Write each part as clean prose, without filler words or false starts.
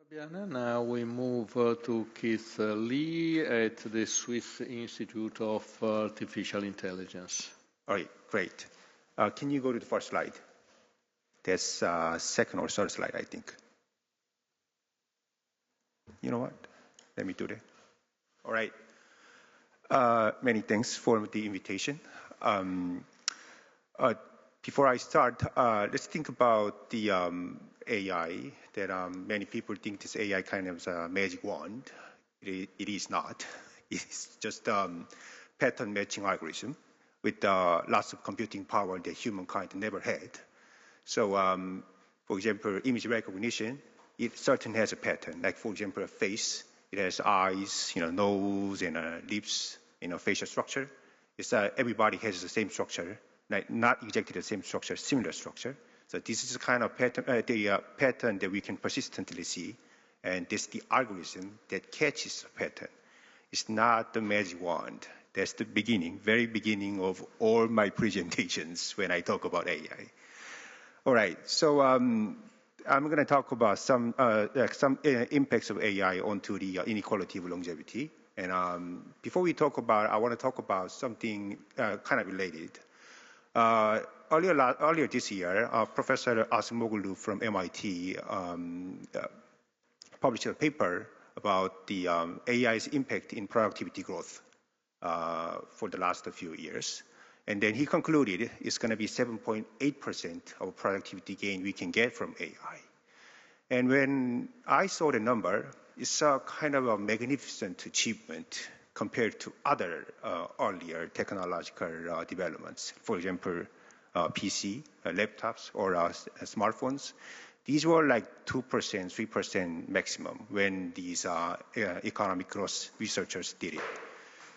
Fabiana. Now we move to Keith Lee at the Swiss Institute of Artificial Intelligence. All right, great. Can you go to the first slide? That's second or third slide, I think. You know what? Let me do that. All right. Many thanks for the invitation. Before I start, let's think about the AI, that many people think this AI kind of is a magic wand. It is not. It's just pattern matching algorithm with lots of computing power that humankind never had. So, for example, image recognition, it certainly has a pattern. Like, for example, a face, it has eyes, nose, and lips, facial structure. It's everybody has the same structure, like not exactly the same structure, similar structure. So this is the kind of pattern, pattern that we can persistently see, and this is the algorithm that catches the pattern. It's not the magic wand. That's the beginning, very beginning of all my presentations when I talk about AI. All right, so I'm going to talk about some impacts of AI onto the inequality of longevity. And before we talk about, I want to talk about something kind of related. Earlier this year, Professor Acemoglu from MIT published a paper about the AI's impact in productivity growth for the last few years. And then he concluded it's going to be 7.8% of productivity gain we can get from AI. And when I saw the number, it's a kind of a magnificent achievement compared to other earlier technological developments. For example, PC, laptops, or smartphones. These were like 2%, 3% maximum when these economic growth researchers did it.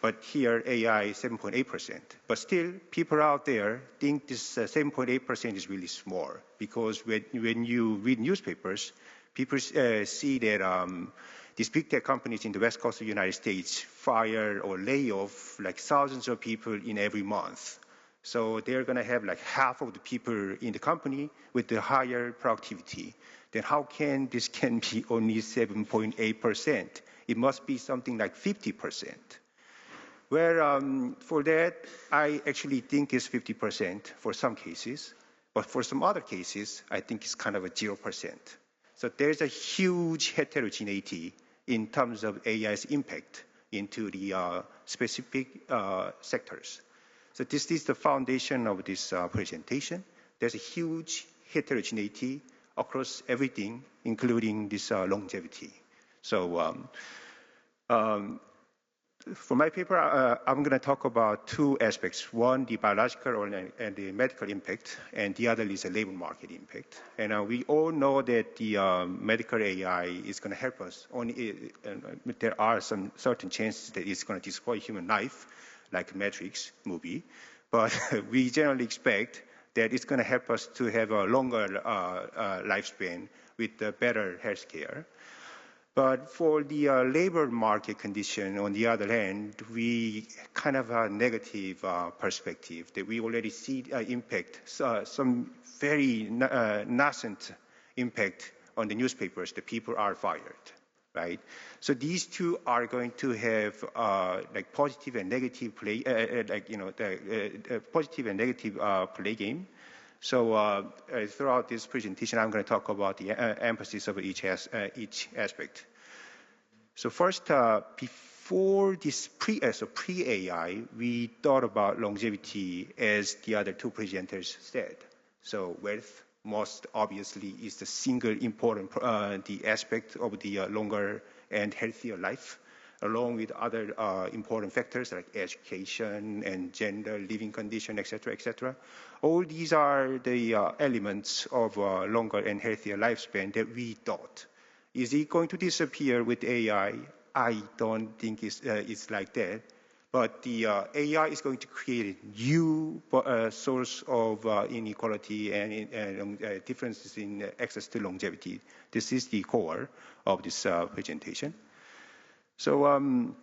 But here, AI is 7.8%. But still, people out there think this 7.8% is really small, because when you read newspapers, people see that these big tech companies in the West Coast of the United States fire or lay off like thousands of people in every month. So they're going to have like half of the people in the company with the higher productivity. Then how can this be only 7.8%? It must be something like 50%. Where for that, I actually think it's 50% for some cases. But for some other cases, I think it's kind of a 0%. So there's a huge heterogeneity in terms of AI's impact into the specific sectors. So this is the foundation of this presentation. There's a huge heterogeneity across everything, including this longevity. So for my paper, I'm going to talk about two aspects. One, the biological and the medical impact, and the other is the labor market impact. And we all know that the medical AI is going to help us. Only there are some certain chances that it's going to destroy human life, like Matrix movie. But we generally expect that it's going to help us to have a longer lifespan with better health care. But for the labor market condition, on the other hand, we kind of have a negative perspective that we already see impact, some very nascent impact on the newspapers that people are fired, right? So these two are going to have like positive and negative play, positive and negative play game. So throughout this presentation, I'm going to talk about the emphasis of each aspect. So first, before this pre-AI, we thought about longevity as the other two presenters said. So wealth, most obviously, is the single important the aspect of the longer and healthier life, along with other important factors like education and gender, living condition, etc., etc. All these are the elements of a longer and healthier lifespan that we thought. Is it going to disappear with AI? I don't think it's like that. But the AI is going to create a new source of inequality and differences in access to longevity. This is the core of this presentation. So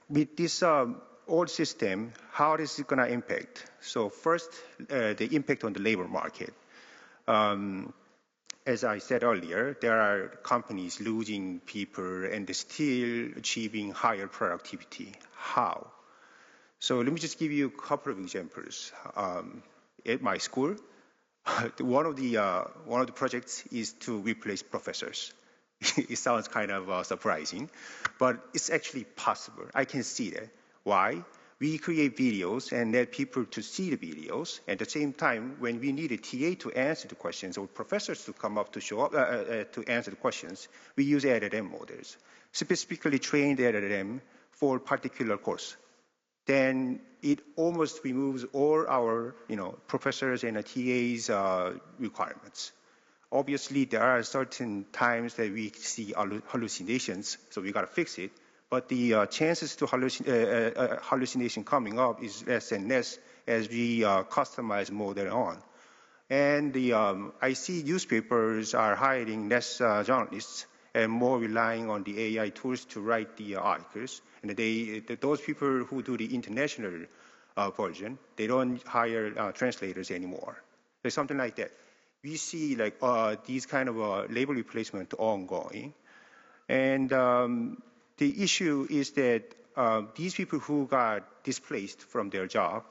with this old system, how is it going to impact? So first, the impact on the labor market. as I said earlier, there are companies losing people and still achieving higher productivity. How? So let me just give you a couple of examples. At my school, one of the projects is to replace professors. It sounds kind of surprising, but it's actually possible. I can see that. Why? We create videos and let people to see the videos. At the same time, when we need a TA to answer the questions or professors to come up to show up to answer the questions, we use LLM models, specifically trained LLM for particular course. Then it almost removes all our, professors and TAs requirements. Obviously, there are certain times that we see hallucinations, so we got to fix it. But the chances to hallucination coming up is less and less as we customize model on. And I see newspapers are hiring less journalists and more relying on the AI tools to write the articles. And those people who do the international version, they don't hire translators anymore. There's something like that. We see like these kind of labor replacement ongoing. And the issue is that these people who got displaced from their job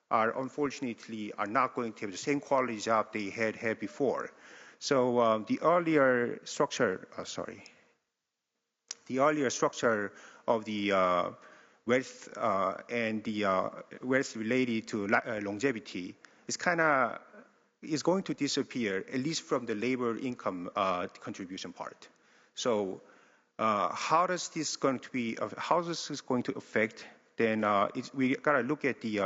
are unfortunately not going to have the same quality job they had before. So the earlier structure of the wealth and the wealth related to longevity is going to disappear, at least from the labor income contribution part. So how is this going to affect? Then we got to look at the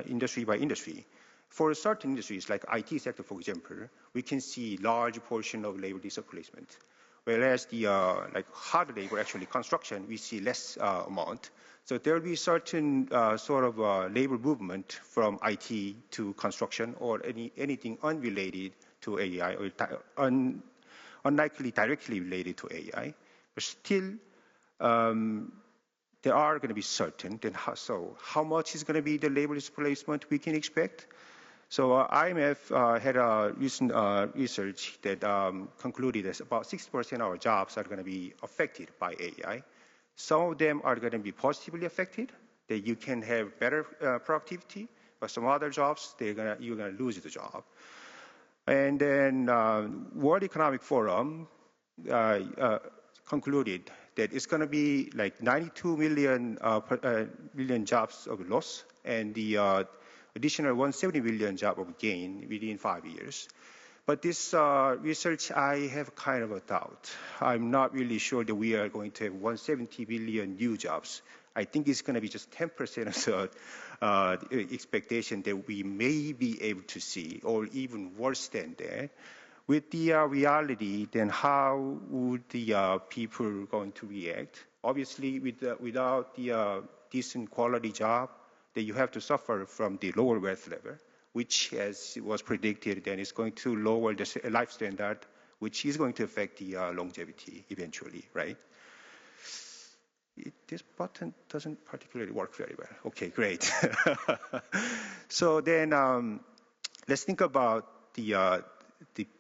industry by industry. For certain industries, like IT sector, for example, we can see large portion of labor displacement. Whereas the like hard labor, actually construction, we see less amount. So there will be certain sort of labor movement from IT to construction or anything unrelated to AI or unlikely directly related to AI. But still, there are going to be certain. Then how much is going to be the labor displacement we can expect? So IMF had a recent research that concluded that about 60% of our jobs are going to be affected by AI. Some of them are going to be positively affected, that you can have better productivity, but some other jobs, you're going to lose the job. And then World Economic Forum concluded that it's going to be like 92 million jobs of loss and the additional 170 million job of gain within 5 years. But this research, I have kind of a doubt. I'm not really sure that we are going to have 170 million new jobs. I think it's going to be just 10% of the expectation that we may be able to see, or even worse than that. With the reality, then how would the people going to react? Obviously, without the decent quality job, that you have to suffer from the lower wealth level, which, as was predicted, then is going to lower the life standard, which is going to affect the longevity eventually, right? This button doesn't particularly work very well. Okay, great. So then let's think about the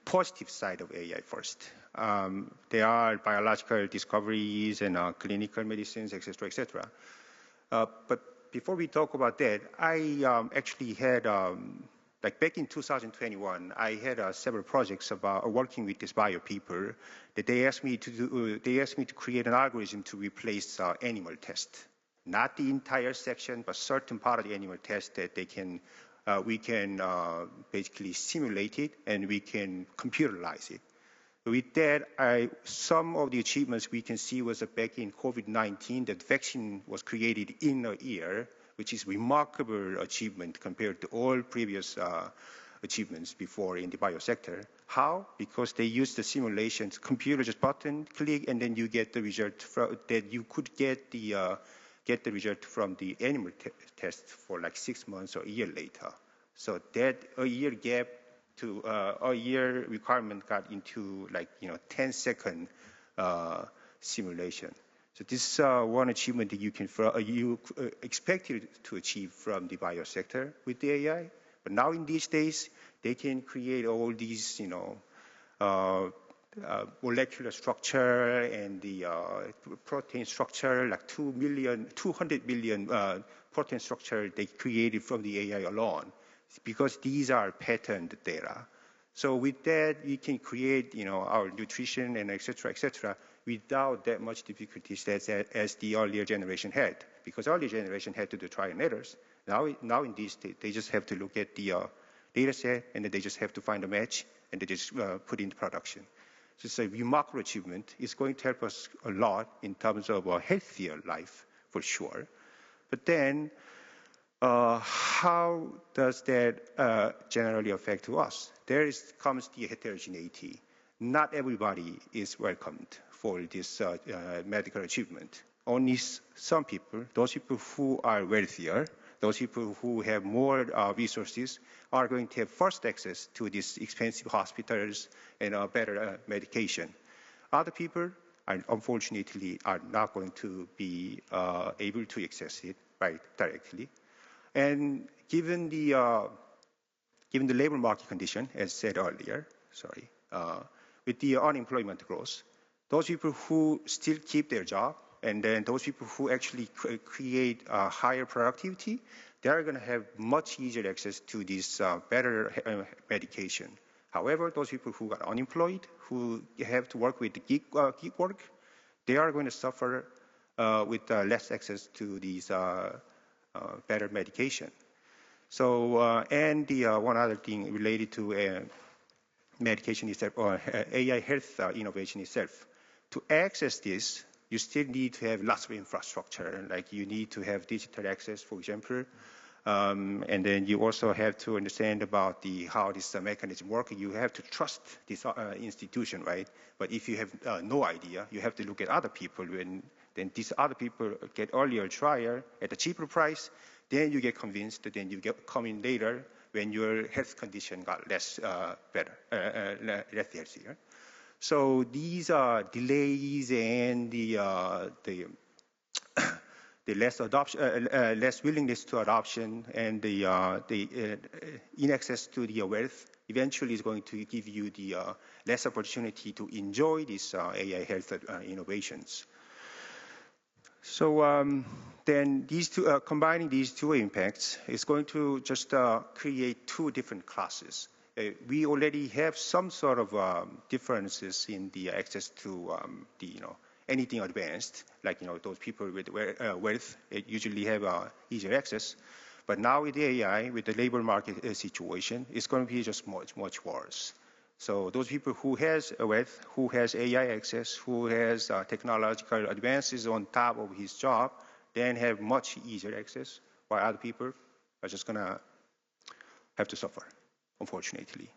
positive side of AI first. There are biological discoveries and clinical medicines, et cetera, but before we talk about that, I actually had, like back in 2021, I had several projects about working with these bio people that they asked me to do. They asked me to create an algorithm to replace animal test, not the entire section, but certain part of the animal test that we can basically simulate it and we can computerize it. With that, some of the achievements we can see was that back in COVID-19, that vaccine was created in a year, which is remarkable achievement compared to all previous achievements before in the biosector. How? Because they used the simulations, computer just button click, and then you get the result that you could get the result from the animal test for like 6 months or a year later. So that a year gap to a year requirement got into 10-second simulation. So this is one achievement that you expected to achieve from the biosector with the AI. But now in these days, they can create all these molecular structure and the protein structure, like 200 million protein structure they created from the AI alone, because these are patterned data. So with that, we can create, our nutrition and et cetera, without that much difficulties as the earlier generation had. Because earlier generation had to do trial and errors. Now in this, they just have to look at the data set, and then they just have to find a match, and they just put into production. So it's a remarkable achievement. It's going to help us a lot in terms of a healthier life, for sure. But then, how does that generally affect to us? There comes the heterogeneity. Not everybody is welcomed for this medical achievement. Only some people, those people who are wealthier, those people who have more resources, are going to have first access to these expensive hospitals and better medication. Other people, unfortunately, are not going to be able to access it directly. And given the labor market condition, as said earlier, with the unemployment growth, those people who still keep their job, and then those people who actually create higher productivity, they are going to have much easier access to this better medication. However, those people who are unemployed, who have to work with the gig work, they are going to suffer with less access to these better medication. So, and the one other thing related to medication itself, or AI health innovation itself. To access this, you still need to have lots of infrastructure. Like you need to have digital access, for example, and then you also have to understand about how this mechanism works. You have to trust this institution, right? But if you have no idea, you have to look at other people. Then these other people get earlier trial at a cheaper price. Then you get convinced. Then you come in later when your health condition got less less healthier. So these are delays and the less adoption, less willingness to adoption, and the inaccess to the wealth eventually is going to give you the less opportunity to enjoy these AI health innovations. So then these two, combining these two impacts is going to just create two different classes. We already have some sort of differences in the access to anything advanced, like those people with wealth usually have easier access. But now with the AI, with the labor market situation, it's going to be just much worse. So those people who has wealth, who has AI access, who has technological advances on top of his job, then have much easier access, while other people are just going to have to suffer, unfortunately.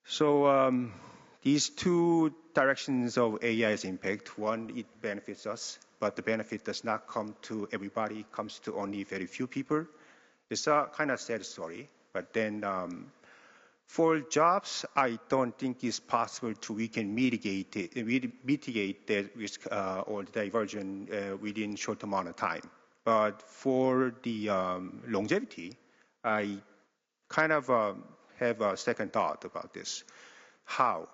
So these two directions of AI's impact, one, it benefits us, but the benefit does not come to everybody, it comes to only very few people. It's a kind of sad story, but then for jobs, I don't think it's possible we can mitigate that risk or the diversion within a short amount of time. But for the longevity, I kind of have a second thought about this. How?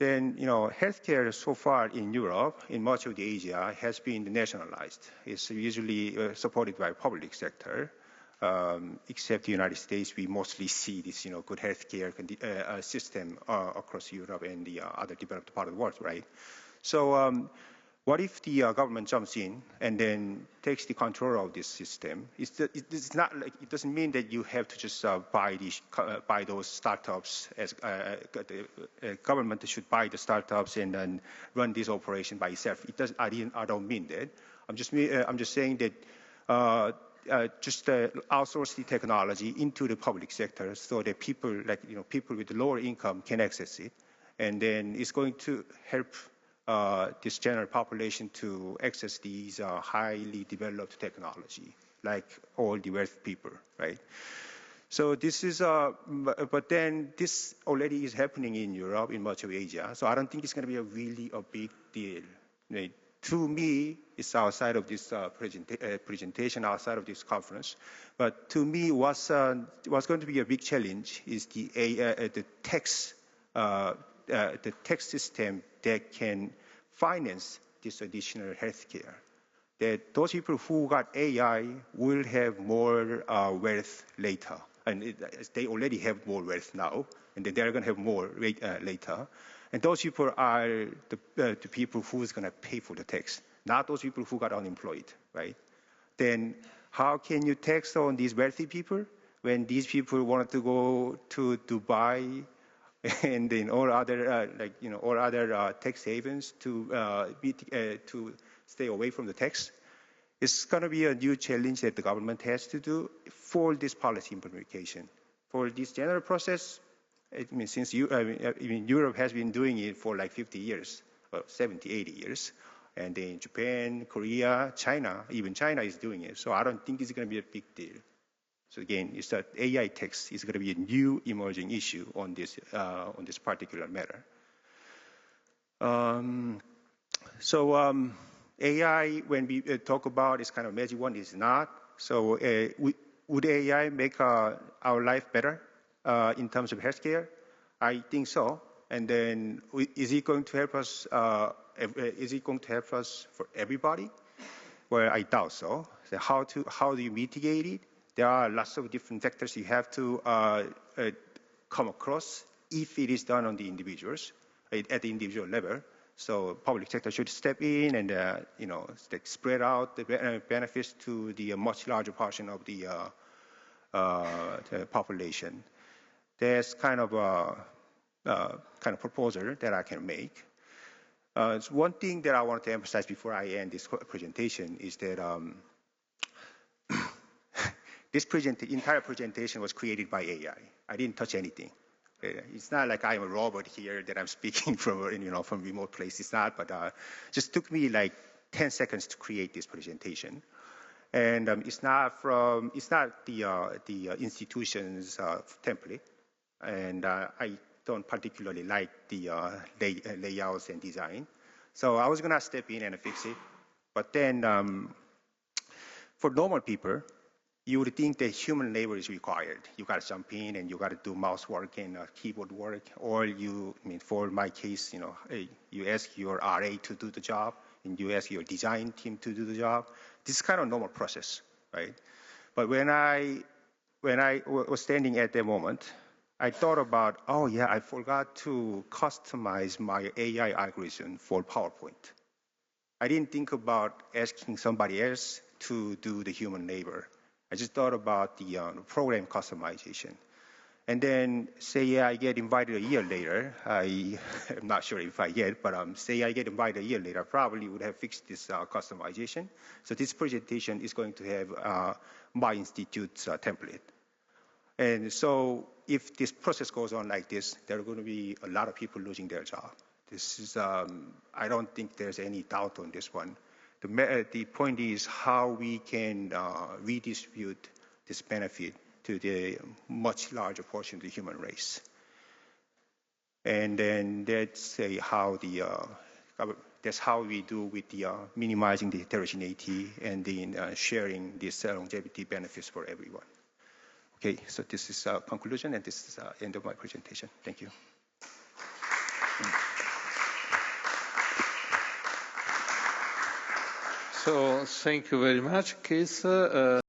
Then, healthcare so far in Europe, in much of the Asia, has been nationalized. It's usually supported by public sector. Except the United States, we mostly see this, good healthcare system across Europe and the other developed part of the world, right? So, what if the government jumps in and then takes the control of this system? It's not like, it doesn't mean that you have to just buy those startups. As the government should buy the startups and then run this operation by itself. It does. I don't mean that. I'm just saying that. Just outsource the technology into the public sector so that people with lower income can access it, and then it's going to help this general population to access these highly developed technology, like all the wealthy people, right? So this is, but then this already is happening in Europe, in much of Asia. So I don't think it's going to be a big deal. To me, it's outside of this presentation, outside of this conference. But to me, what's going to be a big challenge is the tax the tax system that can finance this additional healthcare. That those people who got AI will have more wealth later. And they already have more wealth now, and then they're going to have more later. And those people are the people who's going to pay for the tax, not those people who got unemployed, right? Then how can you tax on these wealthy people when these people wanted to go to Dubai and then all other tax havens to stay away from the tax? It's going to be a new challenge that the government has to do for this policy implementation. For this general process, since Europe has been doing it for like 50 years, 70, 80 years. And then Japan, Korea, China, even China is doing it. So I don't think it's going to be a big deal. So again, it's that AI tax is going to be a new emerging issue on this particular matter. AI, when we talk about, is kind of magic one, is not. So would AI make our life better in terms of healthcare? I think so. And then is it going to help us? Is it going to help us for everybody? Well, I doubt so. So how do you mitigate it? There are lots of different factors you have to come across if it is done on the individuals at the individual level. So public sector should step in and spread out the benefits to the much larger portion of the population. There's kind of a proposal that I can make. One thing that I want to emphasize before I end this presentation is that this entire presentation was created by AI. I didn't touch anything. It's not like I'm a robot here that I'm speaking from remote place. It's not, but just took me like 10 seconds to create this presentation. And it's not the institution's template. And I don't particularly like the layouts and design. So I was going to step in and fix it. But then for normal people, you would think that human labor is required. You got to jump in and you got to do mouse work and keyboard work. Or for my case, you ask your RA to do the job and you ask your design team to do the job. This is kind of normal process, right? But when I was standing at that moment, I thought about, oh yeah, I forgot to customize my AI algorithm for PowerPoint. I didn't think about asking somebody else to do the human labor. I just thought about the program customization. And then say I get invited a year later, I'm not sure if I get, but say I get invited a year later, I probably would have fixed this customization. So this presentation is going to have my institute's template. And so if this process goes on like this, there are going to be a lot of people losing their job. This is, I don't think there's any doubt on this one. The point is how we can redistribute this benefit to the much larger portion of the human race. And then that's how we do with the minimizing the heterogeneity and then sharing these longevity benefits for everyone. Okay, so this is a conclusion, and this is the end of my presentation. Thank you. So thank you very much, Keith.